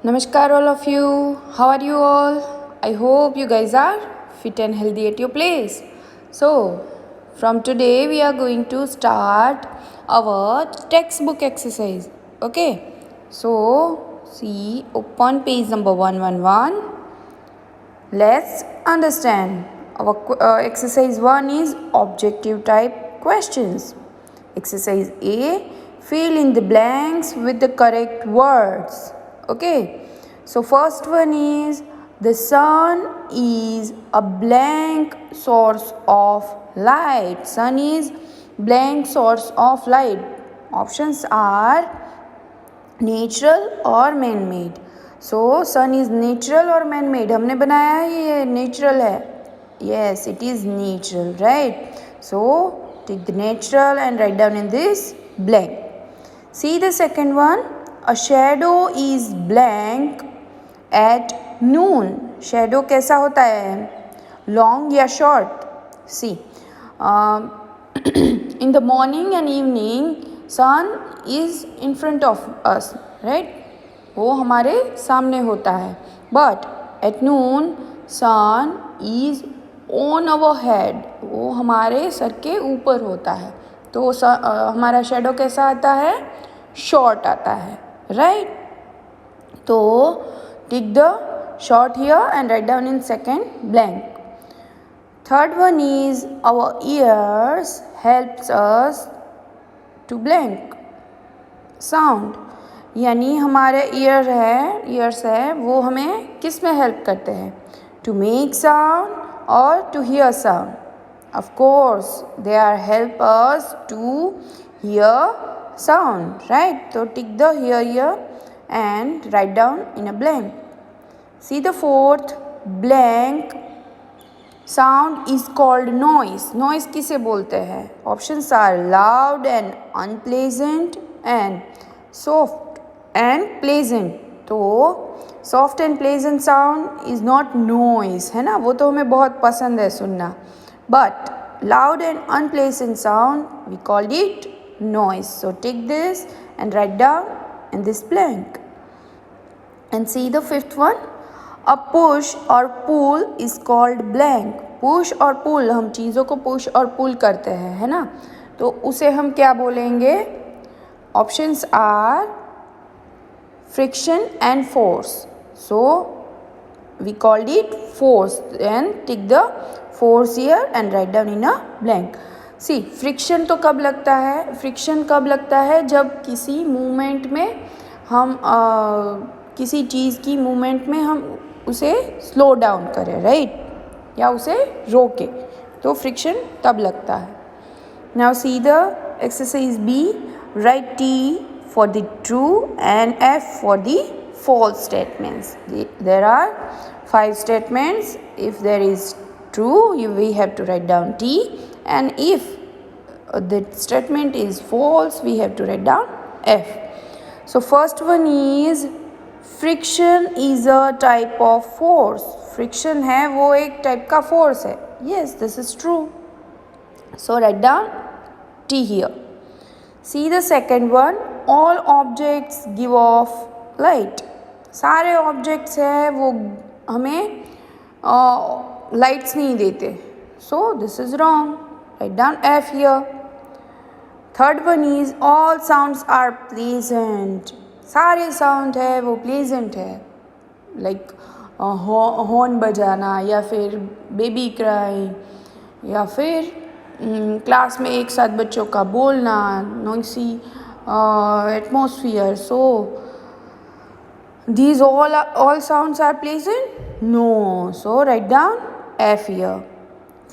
Namaskar, all of you. How are you all? I hope you guys are fit and healthy at your place. So, from today, we are going to start our textbook exercise. Okay, so see, open page number 111. Let's understand. Our exercise 1 is objective type questions. Exercise A, fill in the blanks with the correct words. Okay, so first one is the sun is a blank source of light. Sun is blank source of light. Options are natural और man made. So sun is natural और man made. हमने बनाया है ये natural है. Yes, it is natural, right. So take the natural and write down in this blank. See the second one. A shadow is blank at noon. Shadow कैसा होता है, long या short. See in the morning and evening sun is in front of us, right. वो हमारे सामने होता है. But at noon sun is on our head. वो हमारे सर के ऊपर होता है. तो हमारा शेडो कैसा आता है, शॉर्ट आता है, राइट. तो tick the short here and write down in second blank. Third one is our ears helps us to blank sound. यानी हमारे ईयर्स है वो हमें किस में हेल्प करते हैं, टू मेक साउंड और to hear sound. Of course they are help us to hear sound, right. तो tick the here and write down in a blank. See the fourth blank. Sound is called noise. Noise किसे बोलते हैं. Options are loud and unpleasant and soft and pleasant. तो soft and pleasant sound is not noise, है ना. वो तो हमें बहुत पसंद है सुनना. But loud and unpleasant sound we called it noise. So take this and write down in this blank. And see the fifth one. A push और pull is called blank. Push और पुल, हम चीज़ों को push और पुल करते हैं, है ना. तो उसे हम क्या बोलेंगे. Options are friction and force. So we called it force and tick the force here and write down in a blank. See friction तो कब लगता है, फ्रिक्शन कब लगता है जब किसी मूवमेंट में हम किसी चीज़ की मूवमेंट में हम उसे स्लो डाउन करें, राइट, या उसे रोके, तो फ्रिक्शन तब लगता है. Now see the exercise B. Write T for the true and F for the false statements. There are 5 statements. If there is true, we have to write down T, and if the statement is false, we have to write down F. So first one is friction is a type of force. Friction है वो एक type का force है. Yes, this is true. So write down T here. See the second one. All objects give off light. सारे objects हैं वो हमें lights नहीं देते. So this is wrong. Write down F here. Third one is all sounds are pleasant. सारे sound है वो pleasant है. लाइक हॉर्न बजाना या फिर बेबी क्राई या फिर क्लास में एक साथ बच्चों का बोलना, noisy atmosphere. So these all sounds are pleasant? No. So write down F here.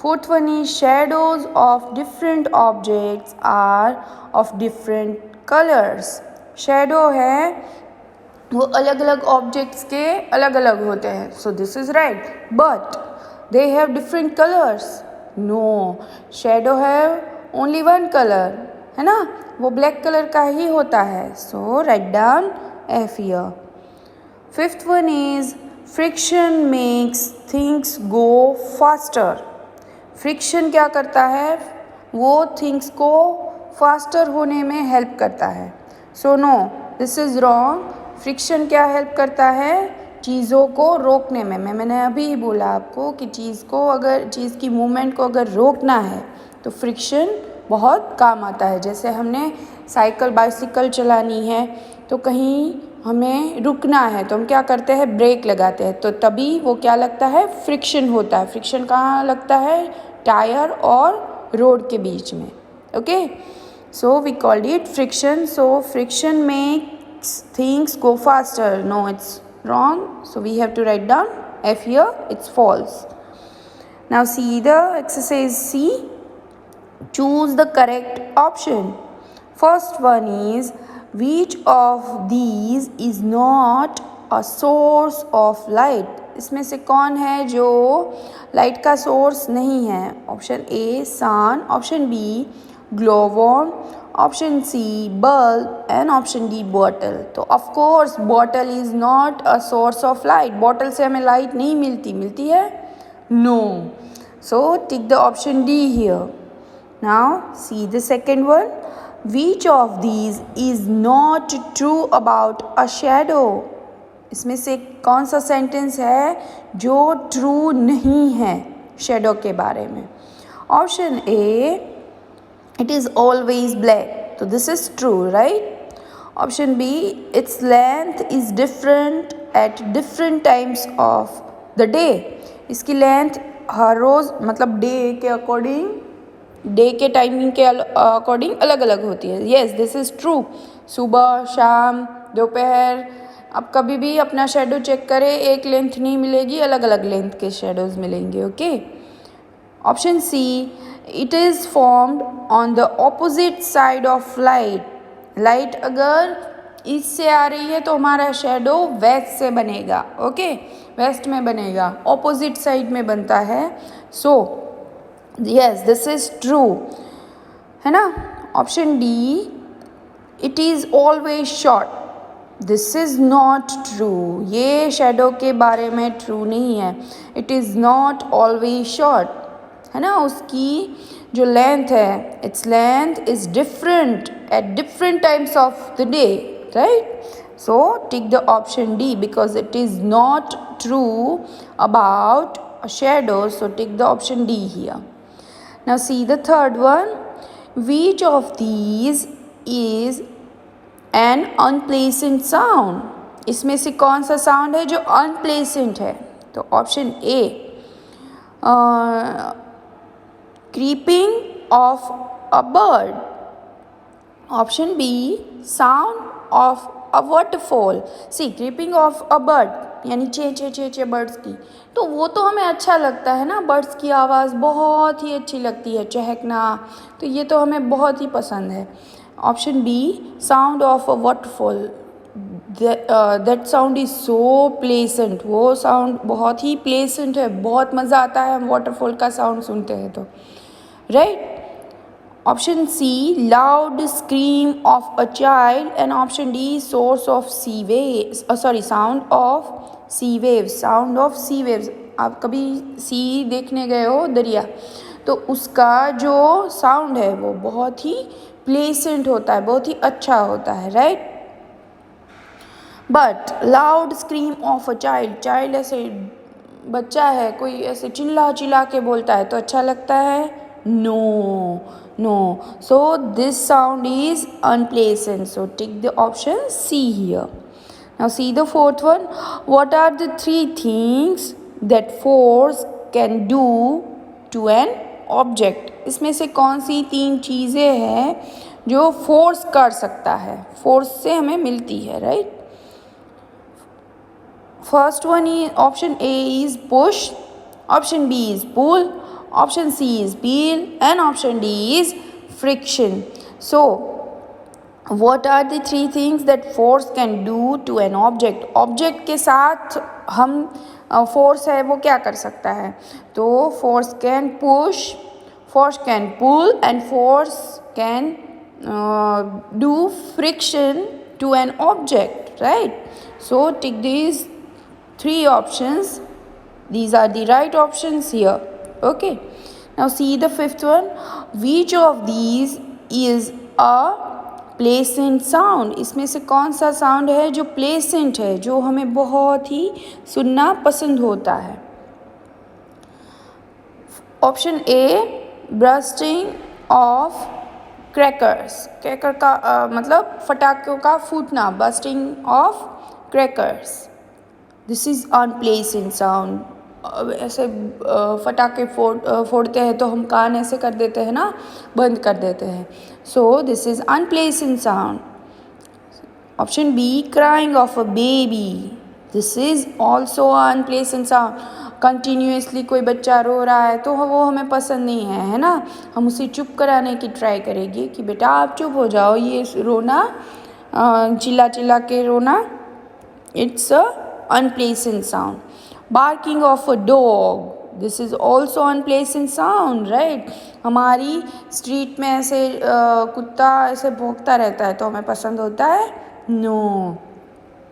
Fourth one is shadows of different objects are of different colors. Shadow है वो अलग अलग ऑब्जेक्ट्स के अलग अलग होते हैं. So this is right. But they have different colors. No. Shadow have only one color, है ना. वो black color का ही होता है. So write down F here. Fifth one is friction makes things go faster. Friction क्या करता है, वो things को faster होने में help करता है. So no, this is wrong. Friction क्या हेल्प करता है? चीज़ों को रोकने में। मैंने अभी ही बोला आपको कि चीज़ की मूवमेंट को अगर रोकना है तो फ्रिक्शन बहुत काम आता है। जैसे हमने बाइसिकल चलानी है तो कहीं हमें रुकना है तो हम क्या करते हैं? ब्रेक लगाते हैं, तो तभी वो क्या लगता है? फ्रिक्शन होता है। फ्रिक्शन कहाँ लगता है? टायर और रोड के बीच में। Okay, so we called it friction. So friction makes things go faster. No, it's wrong. So we have to write down F here. It's false. Now see the exercise C. Choose the correct option. First one is, which of these is not a source of light? इसमें से कौन है जो light का source नहीं है? Option A sun, option B glowworm, option C bulb and option D bottle. तो of course bottle is not a source of light. Bottle से हमें लाइट नहीं मिलती है? No. So tick the option D here. Now see the second one. Which of these is not true about a shadow? इसमें से कौन सा sentence है जो ट्रू नहीं है शेडो के बारे में? Option A, it is always black. तो this is true, right? Option B, it's length is different at different times of the day. इसकी लेंथ हर रोज़ मतलब डे के टाइमिंग के अकॉर्डिंग अलग अलग होती है. Yes, this is true. सुबह, शाम, दोपहर, आप कभी भी अपना शेडो चेक करें, एक लेंथ नहीं मिलेगी, अलग अलग लेंथ के शेडोज़ मिलेंगे. Okay. Option C, it is formed on the opposite side of light. Light अगर ईस्ट से आ रही है तो हमारा शेडो वेस्ट से बनेगा. ओके, वेस्ट में बनेगा, ऑपोजिट साइड में बनता है. सो yes, this is true, है ना? Option D, it is always short. This is not true. ये शेडो के बारे में ट्रू नहीं है. It is not always short, है ना? उसकी जो लेंथ है, its length is different at different times of the day, right? So tick the option D because it is not true about a shadow. So take the option D here. Now see the third one. Which of these is an unpleasant sound? इसमें से कौन सा sound है जो unpleasant है? तो option A, creeping of a bird. Option B, sound of a waterfall. See, creeping of a bird यानी चे बर्ड्स की, तो वो तो हमें अच्छा लगता है ना. बर्ड्स की आवाज़ बहुत ही अच्छी लगती है, चहकना, तो ये तो हमें बहुत ही पसंद है. Option B, sound of a waterfall, that sound is so pleasant. वो साउंड बहुत ही प्लेसेंट है, बहुत मज़ा आता है हम वाटरफॉल का साउंड सुनते हैं तो, right? Option C, loud scream of a child. And option D, source of sea waves, sound of sea waves. Sound of sea waves, आप कभी सी देखने गए हो, दरिया, तो उसका जो साउंड है वो बहुत ही प्लेसेंट होता है, बहुत ही अच्छा होता है, right? But loud scream of a child ऐसे बच्चा है, कोई ऐसे चिल्ला के बोलता है तो अच्छा लगता है? No. So this sound is unpleasant. So tick the option C here. Now see the fourth one. What are the three things that force can do to an object? इसमें से कौन सी तीन चीज़ें हैं जो फोर्स कर सकता है? फोर्स से हमें मिलती है, right? First one is option A is push, option B is pull, option C is peel and option D is friction. So what are the three things that force can do to an object? Object के साथ हम force है वो क्या कर सकता है? तो force can push, force can pull and force can do friction to an object, right? So tick these three options. These are the right options here. Okay, now see the fifth one. Which of these is a pleasant sound, इसमें से कौन सा sound है जो प्लेसेंट है, जो हमें बहुत ही सुनना पसंद होता है? Option A bursting of crackers, cracker का मतलब फटाखों का फूटना, bursting of crackers, this is unpleasant sound. ऐसे फटाके फोड़ते हैं तो हम कान ऐसे कर देते हैं ना, बंद कर देते हैं, so this is unpleasant sound. Option B crying of a baby, this is also unpleasant sound. Continuously कोई बच्चा रो रहा है तो वो हमें पसंद नहीं है ना, हम उसे चुप कराने की ट्राई करेंगे कि बेटा आप चुप हो जाओ, ये रोना चिल्ला चिल्ला के रोना, it's a unpleasant sound. Barking of a dog, this is also unpleasant sound, right. हमारी स्ट्रीट में ऐसे कुत्ता ऐसे भौंकता रहता है तो हमें पसंद होता है? No,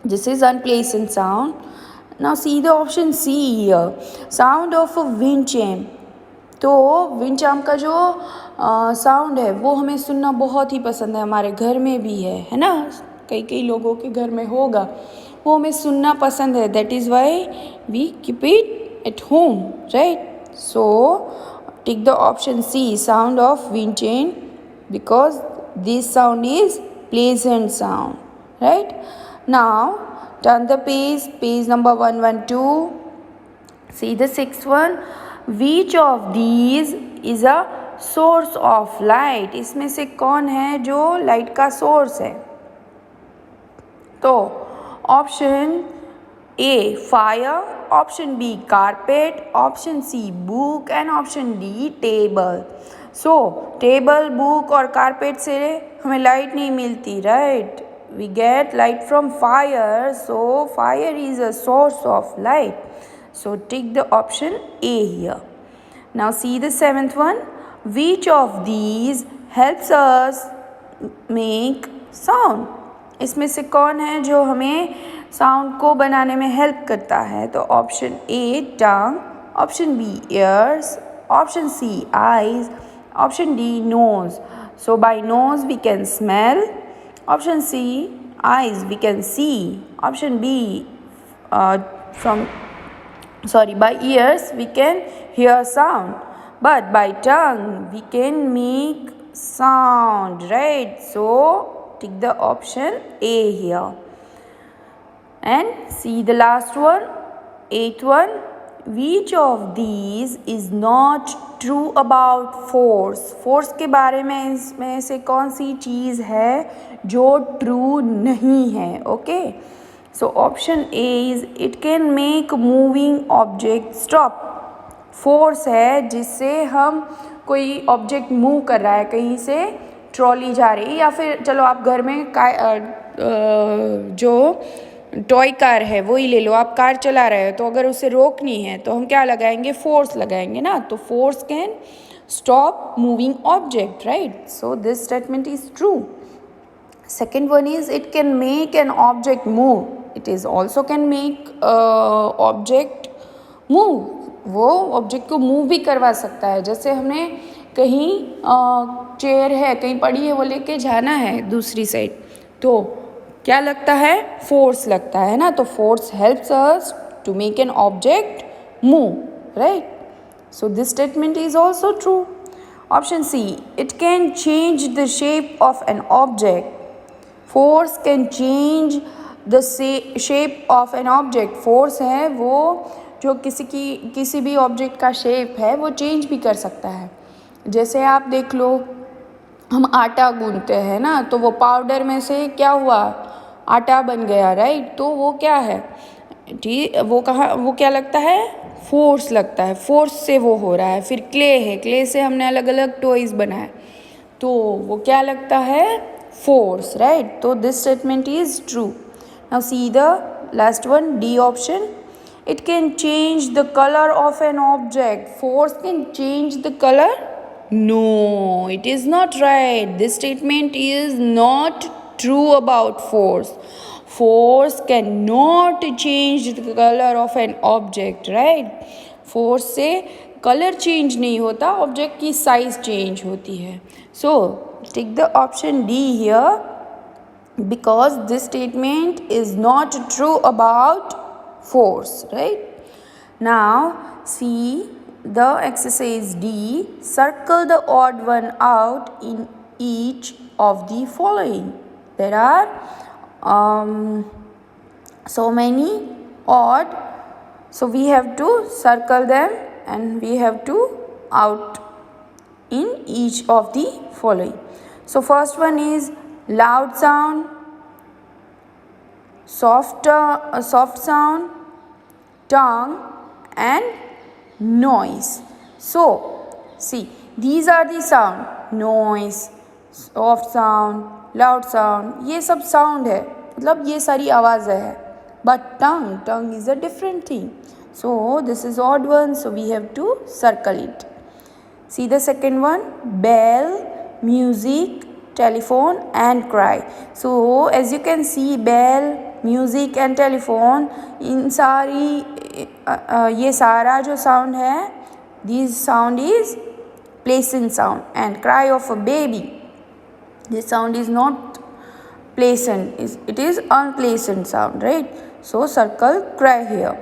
this is unpleasant sound. Now see the option C here, sound of a wind chime. तो विंड चिम का जो साउंड है वो हमें सुनना बहुत ही पसंद है, हमारे घर में भी है ना, कई कई लोगों के घर में होगा, वो हमें सुनना पसंद है, that is why we keep it at home, right. So tick the option C, sound of wind chime, because this sound is pleasant sound, right. Now turn the page, page number 112. See the sixth one. Which of these is a source of light? इसमें से कौन है जो light का source है? तो option A fire, option B carpet, option C book and option D table. So table, book और carpet से हमें लाइट नहीं मिलती, right. We get light from fire, so fire is a source of light. So take the option A here. Now see the seventh one. Which of these helps us make sound? इसमें से कौन है जो हमें sound को बनाने में help करता है? तो option A tongue, option B ears, option C eyes, option D nose. So by nose we can smell, option C eyes we can see, option B by ears we can hear sound, but by tongue we can make sound, right? So take the option A here and see the last one, eighth one. Which of these is not true about force? force के बारे में इसमें से कौन सी चीज़ है जो true नहीं है? Okay, so option A is it can make moving object stop. Force है जिससे हम कोई ऑब्जेक्ट मूव कर रहा है, कहीं से ट्रॉली जा रही है, या फिर चलो आप घर में जो टॉय कार है वही ले लो, आप कार चला रहे हो तो अगर उसे रोकनी है तो हम क्या लगाएंगे? फोर्स लगाएंगे ना, तो force can stop moving object, right. So this statement is true. Second one is it can make an object move, it is also can make object move, वो ऑब्जेक्ट को मूव भी करवा सकता है। जैसे हमने कहीं चेयर है कहीं पड़ी है, वो लेके जाना है दूसरी साइड, तो क्या लगता है? फोर्स लगता है ना, तो force helps us to make an object move, right. So this statement is also true. Option C, it can change the shape of an object, force can change the shape of an object. Force है वो जो किसी भी object का shape है वो change भी कर सकता है। जैसे आप देख लो, हम आटा गूंथते हैं ना, तो वो पाउडर में से क्या हुआ? आटा बन गया, राइट। तो वो क्या है? ठीक, वो क्या लगता है? फोर्स लगता है, फोर्स से वो हो रहा है। फिर क्ले है, क्ले से हमने अलग अलग टॉयज़ बनाए, तो वो क्या लगता है? Force, right. तो this statement is true. Now see the last one, D option, it can change the colour of an object, force can change the colour? No, it is not right. This statement is not true about force. Force cannot change the color of an object, right? Force से colour change नहीं होता, object की size change होती है। So tick the option D here, because this statement is not true about force, right? Now see the exercise D. Circle the odd one out in each of the following. There are so many odd, so we have to circle them and we have to out in each of the following. So first one is loud sound, soft sound, tongue and noise. So see, these are the sound, noise, soft sound, loud sound, ये सब sound है, मतलब ये सारी आवाज़ें है. But tongue is a different thing. So this is odd one, so we have to circle it. See the second one, bell, music, telephone and cry. So as you can see, bell, music and telephone, इन सारी ये सारा जो sound है, this sound is pleasant sound, and cry of a baby, this sound is not pleasant, it is unpleasant sound, right? So circle cry here.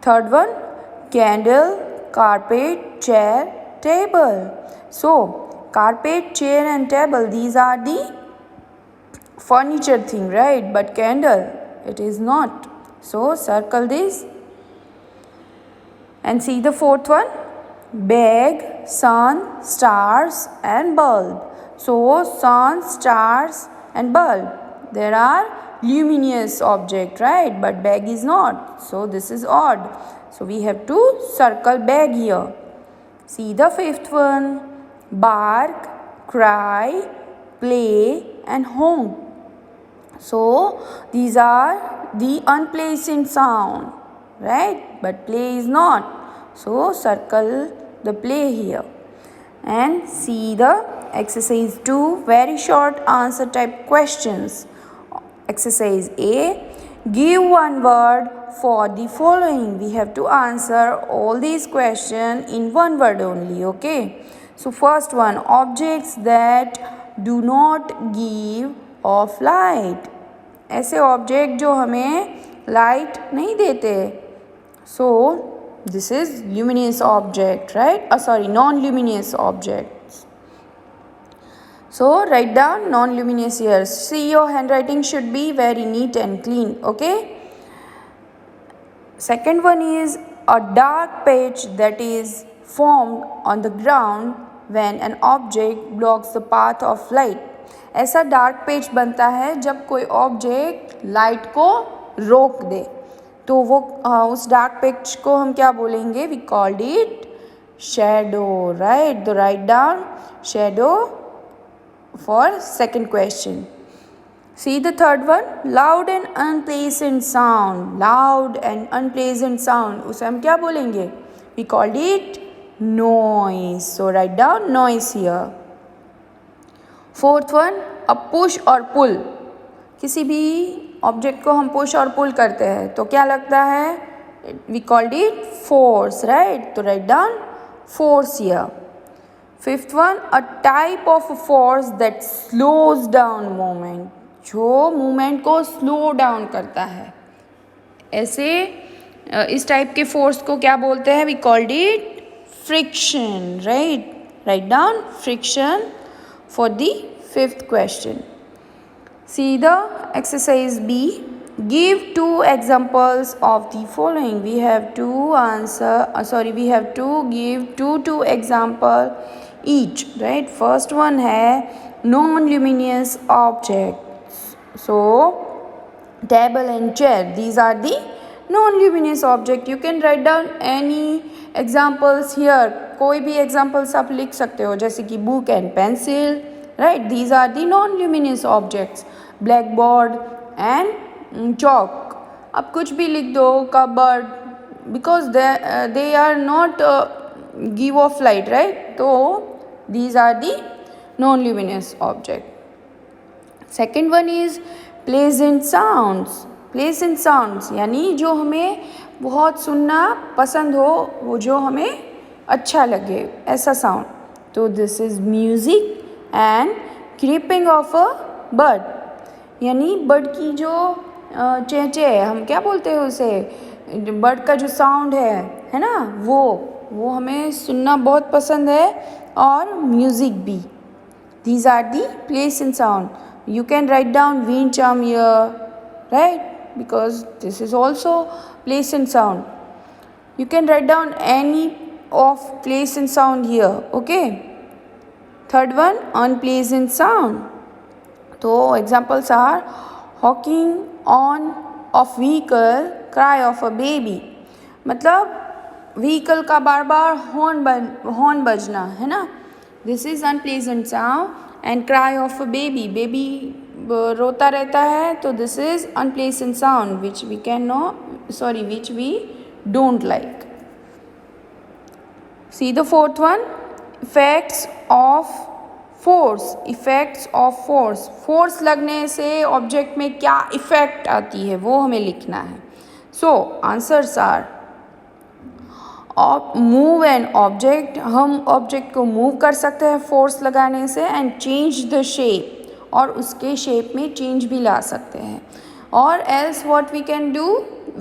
Third one, candle, carpet, chair, table. So carpet, chair and table, these are the furniture thing, right? But candle, it is not. So circle this. And see the fourth one, bag, sun, stars and bulb. So sun, stars and bulb, there are luminous object, right? But bag is not. So this is odd. So we have to circle bag here. See the fifth one, bark, cry, play and home. So these are the unpleasant sound, right? But play is not. So circle the play here. And see the exercise 2, very short answer type questions. Exercise A, give one word for the following. We have to answer all these questions in one word only, okay? So first one, objects that do not give off light. ऐसे object जो हमें light नहीं देते. So this is luminous object, right? Sorry, non-luminous objects. So write down non-luminous here. See, your handwriting should be very neat and clean, okay? Second one is a dark patch that is formed on the ground when an object blocks the path of light. ऐसा dark page बनता है जब कोई object light को रोक दे, तो वो उस डार्क पेज को हम क्या बोलेंगे? We called it shadow, right? तो write down shadow for second question. See the third one, loud and unpleasant sound. Loud and unpleasant sound, उसे हम क्या बोलेंगे? We called it noise. So write down noise here. Fourth one, a push और पुल. किसी भी object को हम push और पुल करते हैं तो क्या लगता है? We called it force, right? तो write down force here. Fifth one, a type of force that slows down movement. जो मूवमेंट को स्लो डाउन करता है, ऐसे इस टाइप के फोर्स को क्या बोलते हैं? We called it friction, right? Write down friction for the fifth question. See the exercise B. Give two examples of the following. We have to answer. We have to give two example each, right? First one है non-luminous objects. So table and chair, these are the non-luminous object. You can write down any examples here. कोई भी examples आप लिख सकते हो, जैसे कि book and pencil, right? These are the non-luminous objects. Blackboard and chalk. आप कुछ भी लिख दो, cupboard, because they are not give off light, right? तो these are the non-luminous object. Second one is pleasant sounds. Pleasant sounds यानी जो हमें बहुत सुनना पसंद हो, वो जो हमें अच्छा लगे, ऐसा साउंड. तो this is music and creeping of a bird. यानी बर्ड की जो चेंचे है, हम क्या बोलते हैं उसे, बर्ड का जो साउंड है ना, वो हमें सुनना बहुत पसंद है, और म्यूज़िक भी. These are the place and sound. You can write down wind charm here, right? Because this is also place and sound. You can write down any of place and sound here, okay? Third one, unpleasant sound. So examples are honking on of vehicle, cry of a baby. मतलब vehicle का बार बार horn बजना है ना, this is unpleasant sound. And cry of a baby, baby रोता रहता है, तो this is unpleasant sound which we don't like. See the fourth one, effects of force. Effects of force, force लगने से ऑब्जेक्ट में क्या इफेक्ट आती है वो हमें लिखना है. So answers are, move an object, हम ऑब्जेक्ट को मूव कर सकते हैं फोर्स लगाने से, एंड चेंज द शेप, और उसके शेप में चेंज भी ला सकते हैं. और else what we can do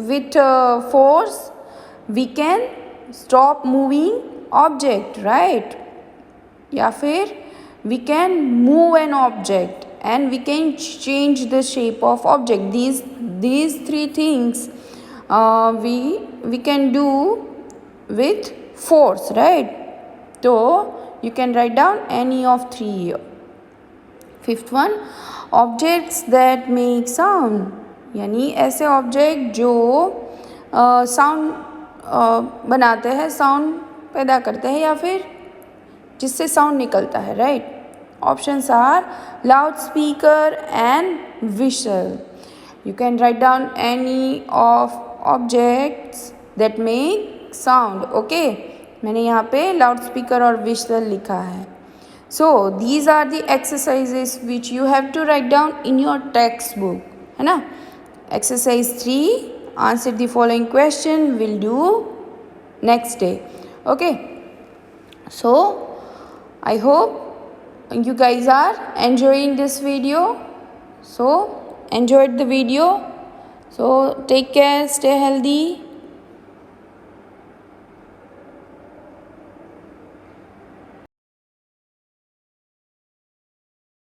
with force, we can stop moving object, right, या फिर we can move an object and we can change the shape of object. these three things we can do with force, right? So you can write down any of three here. Fifth one, objects that make sound. यानी ऐसे object जो sound बनाते हैं, sound पैदा करते हैं, या फिर जिससे साउंड निकलता है, right? Options are loudspeaker and whistle. You can write down any of objects that make sound, okay? मैंने यहाँ पे लाउड स्पीकर और विशल लिखा है. So these are the exercises which you have to write down in your textbook, है ना? Exercise 3, answer the following question, will do next day, okay? So I hope you guys are enjoying this video. So enjoyed the video. So take care, stay healthy.